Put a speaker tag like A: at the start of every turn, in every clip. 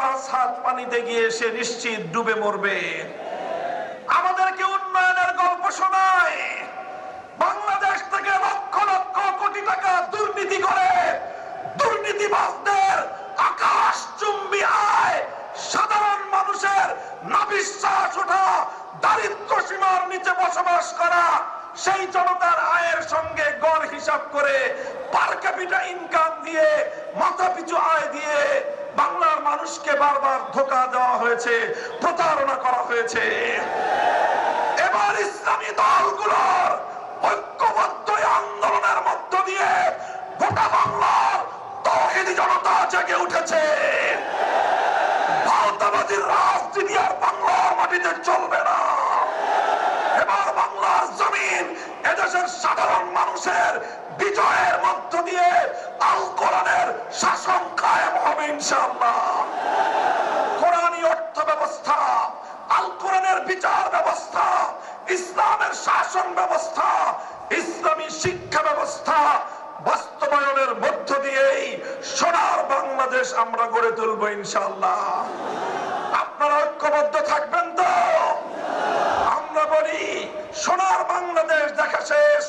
A: 5 হাত পানিতে গিয়ে সে নিশ্চিত ডুবে মরবে। আমাদেরকে উন্নয়নের গল্প শোনায়, বাংলাদেশ থেকে লক্ষ লক্ষ কোটি টাকা দুর্নীতি করে দুর্নীতিবাজদের আকাশচুম্বী আয়, সাধারণ মানুষের নাভিশ্বাস ওঠা, দারিদ্র সীমার নিচে বসবাস করা সেই জনতার আয়ের সঙ্গে গড় হিসাব করে পার ক্যাপিটা ইনকাম দিয়ে, মাথাপিছু আয় দিয়ে বাংলার মানুষকে বারবার ধোঁকা দেওয়া হয়েছে, প্রতারণা করা হয়েছে। এবার ইসলামী দলগুলোর ঐক্যবদ্ধ আন্দোলনের মধ্য দিয়ে গোটা বাংলার তাওহীদি জনতা জেগে উঠেছে। ভারতবাদীর রাজনীতি আর বাংলার মাটিতে চলবে না। এবার বাংলার জমিন এদেশের সাধারণ মানুষের বিজয়ের মধ্য দিয়ে আল কোরআনের শাসন কায়েম হবে ইনশাআল্লাহ। কোরআনী অর্থ ব্যবস্থা, আল কোরআনের বিচার ব্যবস্থা, ইসলামের শাসন ব্যবস্থা, ইসলামী শিক্ষা ব্যবস্থা বাস্তবায়নের মধ্য দিয়েই সোনার বাংলাদেশ আমরা গড়ে তুলব ইনশাআল্লাহ। আপনারা ঐক্যবদ্ধ থাকবেন তো? আমরা বলি সোনার বাংলাদেশ দেখা শেষ,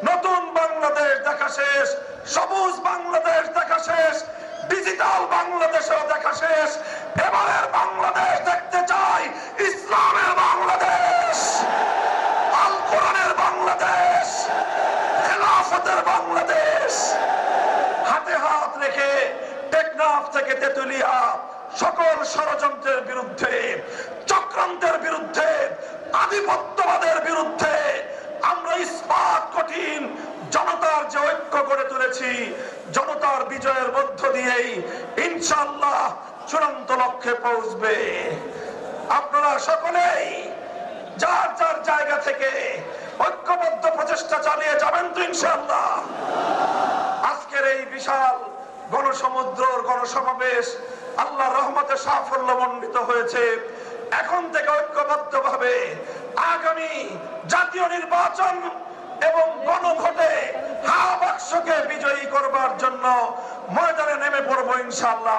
A: নতুন বাংলাদেশ দেখা শেষ, সবুজ বাংলাদেশ দেখা শেষ, ডিজিটাল বাংলাদেশও দেখা শেষ। এবারের বাংলাদেশ দেখতে চাই ইসলামের বাংলাদেশ, আল কোরআনের বাংলাদেশ, খেলাফতের বাংলাদেশ। হাতে হাত রেখে টেকনাফ থেকে তেতুলিয়া সকল ষড়যন্ত্রের বিরুদ্ধে, চক্রান্তের বিরুদ্ধে, আধিপত্যবাদের বিরুদ্ধে আমরা ইস্পাত কঠিন জনতার যে ঐক্য গড়ে তুলেছি, জনতার বিজয়ের মধ্য দিয়েই ইনশাআল্লাহ চূড়ান্ত লক্ষ্যে পৌঁছবে। আপনারা সকলেই যার যার জায়গা থেকে ঐক্যবদ্ধ প্রচেষ্টা চালিয়ে যাবেন তো ইনশাআল্লাহ। আজকের এই বিশাল গণসমুদ্রর গণসমাবেশ আল্লাহর রহমতে সাফল্যমণ্ডিত হয়েছে। এখন থেকে ঐক্যবদ্ধভাবে আগামী জাতীয় নির্বাচন এবং গণভোটে হা বাক্সকে বিজয়ী করবার জন্য ময়দানে নেমে পড়বো ইনশাআল্লাহ।